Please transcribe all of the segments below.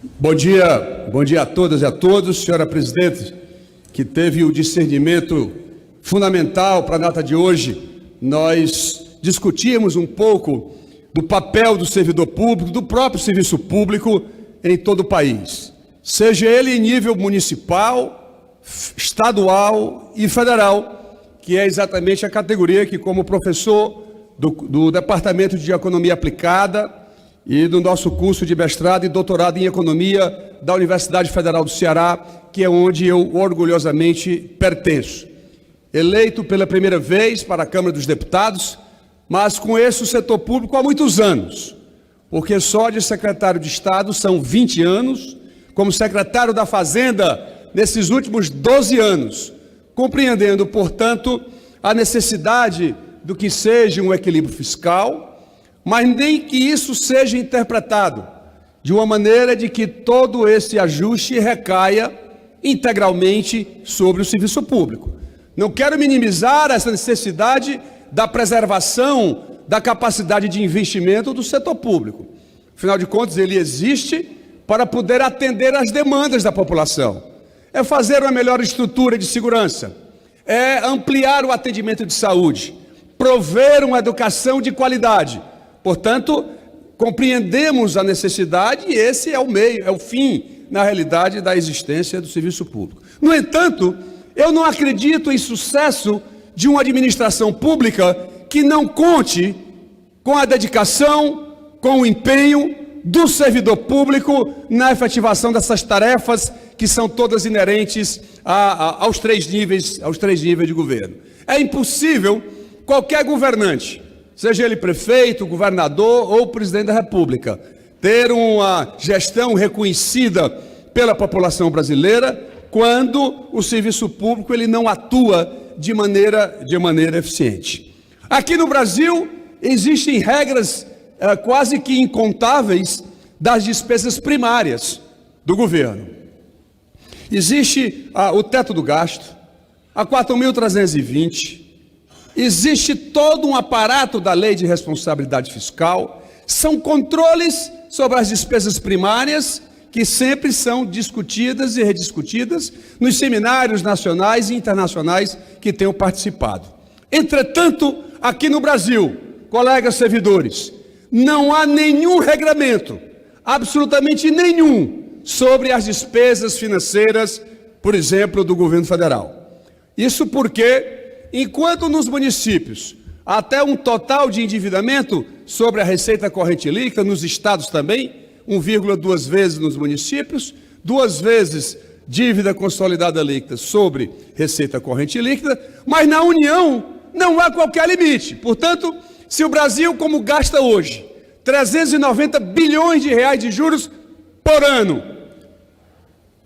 Bom dia a todas e a todos. Senhora Presidente, que teve o discernimento fundamental para a data de hoje, nós discutimos um pouco do papel do servidor público, do próprio serviço público em todo o país, seja ele em nível municipal, estadual e federal, que é exatamente a categoria que, como professor do Departamento de Economia Aplicada e do nosso curso de mestrado e doutorado em Economia da Universidade Federal do Ceará, que é onde eu orgulhosamente pertenço. Eleito pela primeira vez para a Câmara dos Deputados, mas conheço o setor público há muitos anos, porque só de secretário de Estado são 20 anos, como secretário da Fazenda nesses últimos 12 anos, compreendendo, portanto, a necessidade do que seja um equilíbrio fiscal, mas nem que isso seja interpretado de uma maneira de que todo esse ajuste recaia integralmente sobre o serviço público. Não quero minimizar essa necessidade da preservação da capacidade de investimento do setor público. Afinal de contas, ele existe para poder atender às demandas da população. É fazer uma melhor estrutura de segurança, é ampliar o atendimento de saúde, prover uma educação de qualidade. Portanto, compreendemos a necessidade e esse é o meio, é o fim, na realidade, da existência do serviço público. No entanto, eu não acredito em sucesso de uma administração pública que não conte com a dedicação, com o empenho do servidor público na efetivação dessas tarefas que são todas inerentes aos três níveis de governo. É impossível qualquer governante, seja ele prefeito, governador ou presidente da República, ter uma gestão reconhecida pela população brasileira quando o serviço público ele não atua de maneira eficiente. Aqui no Brasil existem regras quase que incontáveis das despesas primárias do governo. Existe o teto do gasto, a 4.320, existe todo um aparato da lei de responsabilidade fiscal, são controles sobre as despesas primárias que sempre são discutidas e rediscutidas nos seminários nacionais e internacionais que tenho participado. Entretanto, aqui no Brasil, colegas servidores, não há nenhum regramento, absolutamente nenhum, sobre as despesas financeiras, por exemplo, do governo federal. Isso porque, enquanto nos municípios, até um total de endividamento sobre a receita corrente líquida, nos estados também, 1,2 vezes nos municípios, 2 vezes dívida consolidada líquida sobre receita corrente líquida, mas na União não há qualquer limite. Portanto, se o Brasil, como gasta hoje, 390 bilhões de reais de juros por ano,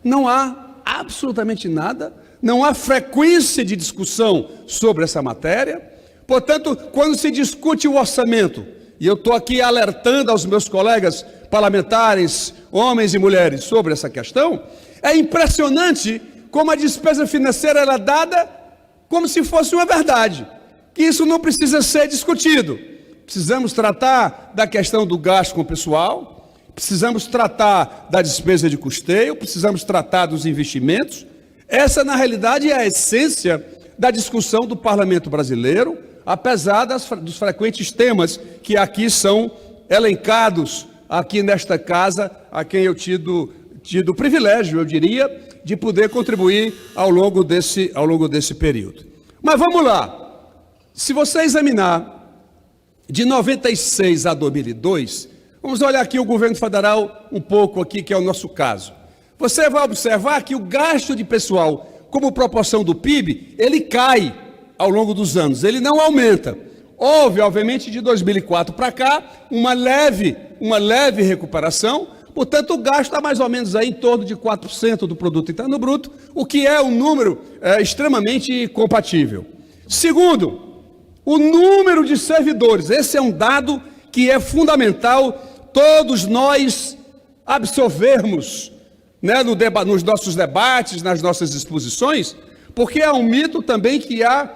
não há absolutamente nada, não há frequência de discussão sobre essa matéria. Portanto, quando se discute o orçamento, e eu estou aqui alertando aos meus colegas parlamentares, homens e mulheres, sobre essa questão, é impressionante como a despesa financeira é dada como se fosse uma verdade, que isso não precisa ser discutido. Precisamos tratar da questão do gasto com o pessoal, precisamos tratar da despesa de custeio, precisamos tratar dos investimentos. Essa, na realidade, é a essência da discussão do parlamento brasileiro, apesar dos frequentes temas que aqui são elencados, aqui nesta casa, a quem eu tido o privilégio, eu diria, de poder contribuir ao longo desse período. Mas vamos lá. Se você examinar de 96 a 2002, vamos olhar aqui o governo federal um pouco aqui, que é o nosso caso. Você vai observar que o gasto de pessoal, como proporção do PIB, ele cai ao longo dos anos, ele não aumenta. Houve, obviamente, de 2004 para cá, uma leve recuperação, portanto, o gasto está mais ou menos aí em torno de 4% do produto interno bruto, o que é um número extremamente compatível. Segundo, o número de servidores, esse é um dado que é fundamental todos nós absorvermos, né, nos nossos debates, nas nossas exposições, porque é um mito também que há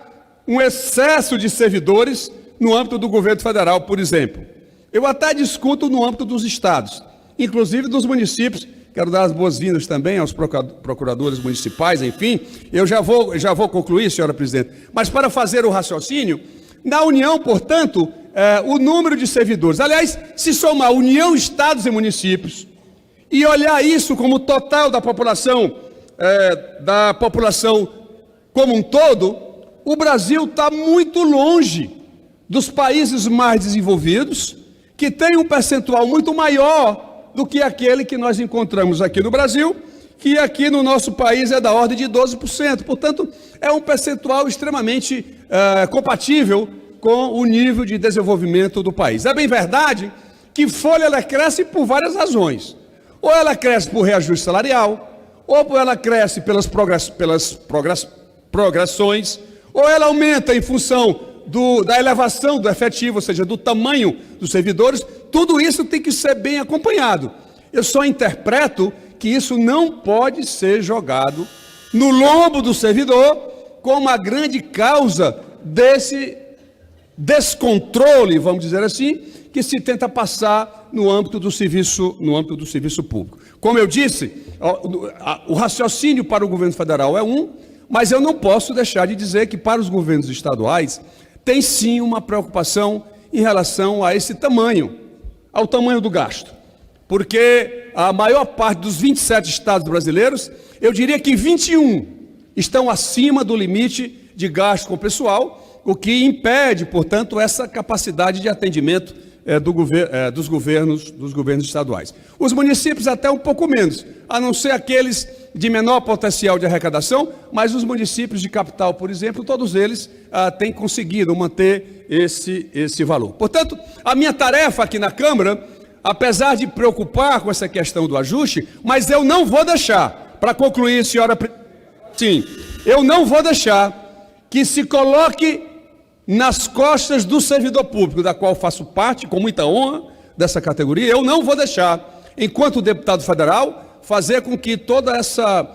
um excesso de servidores no âmbito do governo federal, por exemplo. Eu até discuto no âmbito dos estados, inclusive dos municípios Quero dar as boas-vindas também aos procuradores municipais, enfim. Eu já vou concluir, senhora presidente. Mas para fazer o raciocínio, na União, portanto, o número de servidores. Aliás, se somar União, estados e municípios, e olhar isso como total da população como um todo, o Brasil está muito longe dos países mais desenvolvidos, que tem um percentual muito maior do que aquele que nós encontramos aqui no Brasil, que aqui no nosso país é da ordem de 12%. Portanto, é um percentual extremamente compatível com o nível de desenvolvimento do país. É bem verdade que folha ela cresce por várias razões. Ou ela cresce por reajuste salarial, ou ela cresce pelas progressões, ou ela aumenta em função da elevação do efetivo, ou seja, do tamanho dos servidores. Tudo isso tem que ser bem acompanhado. Eu só interpreto que isso não pode ser jogado no lombo do servidor como a grande causa desse descontrole, vamos dizer assim, que se tenta passar no âmbito do serviço público. Como eu disse, o raciocínio para o governo federal é mas eu não posso deixar de dizer que para os governos estaduais tem sim uma preocupação em relação a esse tamanho, ao tamanho do gasto. Porque a maior parte dos 27 estados brasileiros, eu diria que 21 estão acima do limite de gasto com pessoal, o que impede, portanto, essa capacidade de atendimento dos governos estaduais. Os municípios até um pouco menos, a não ser aqueles de menor potencial de arrecadação, mas os municípios de capital, por exemplo, todos eles têm conseguido manter esse valor. Portanto, a minha tarefa aqui na Câmara, apesar de preocupar com essa questão do ajuste, mas eu não vou deixar, para concluir, senhora presidente, sim, eu não vou deixar que se coloque nas costas do servidor público, da qual faço parte, com muita honra, dessa categoria. Eu não vou deixar, enquanto deputado federal, fazer com que toda essa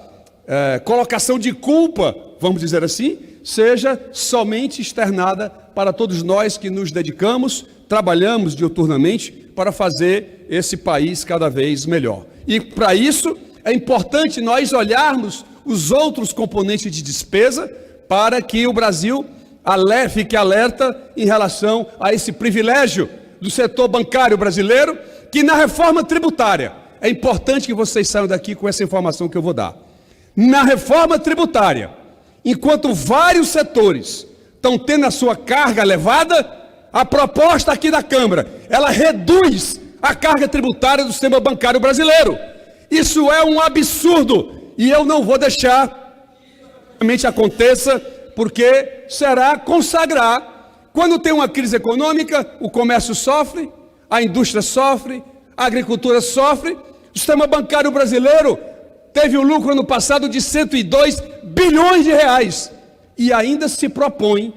colocação de culpa, vamos dizer assim, seja somente externada para todos nós que nos dedicamos, trabalhamos diuturnamente para fazer esse país cada vez melhor. E para isso é importante nós olharmos os outros componentes de despesa para que o Brasil fique alerta em relação a esse privilégio do setor bancário brasileiro, que na reforma tributária, é importante que vocês saiam daqui com essa informação que eu vou dar. Na reforma tributária, enquanto vários setores estão tendo a sua carga elevada, a proposta aqui da Câmara, ela reduz a carga tributária do sistema bancário brasileiro. Isso é um absurdo e eu não vou deixar que realmente aconteça, porque será consagrar. Quando tem uma crise econômica, o comércio sofre, a indústria sofre, a agricultura sofre. O sistema bancário brasileiro teve um lucro ano passado de 102 bilhões de reais e ainda se propõe,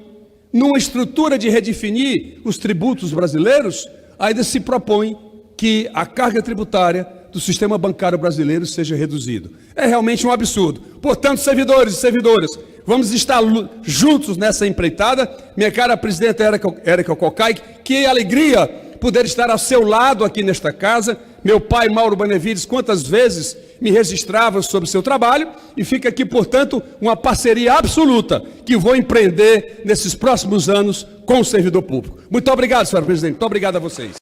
numa estrutura de redefinir os tributos brasileiros, ainda se propõe que a carga tributária do sistema bancário brasileiro seja reduzida. É realmente um absurdo. Portanto, servidores e servidoras, vamos estar juntos nessa empreitada. Minha cara presidenta Érica Cocai, que alegria poder estar ao seu lado aqui nesta casa. Meu pai, Mauro Benevides, quantas vezes me registrava sobre o seu trabalho, e fica aqui, portanto, uma parceria absoluta que vou empreender nesses próximos anos com o servidor público. Muito obrigado, senhora presidente. Muito obrigado a vocês.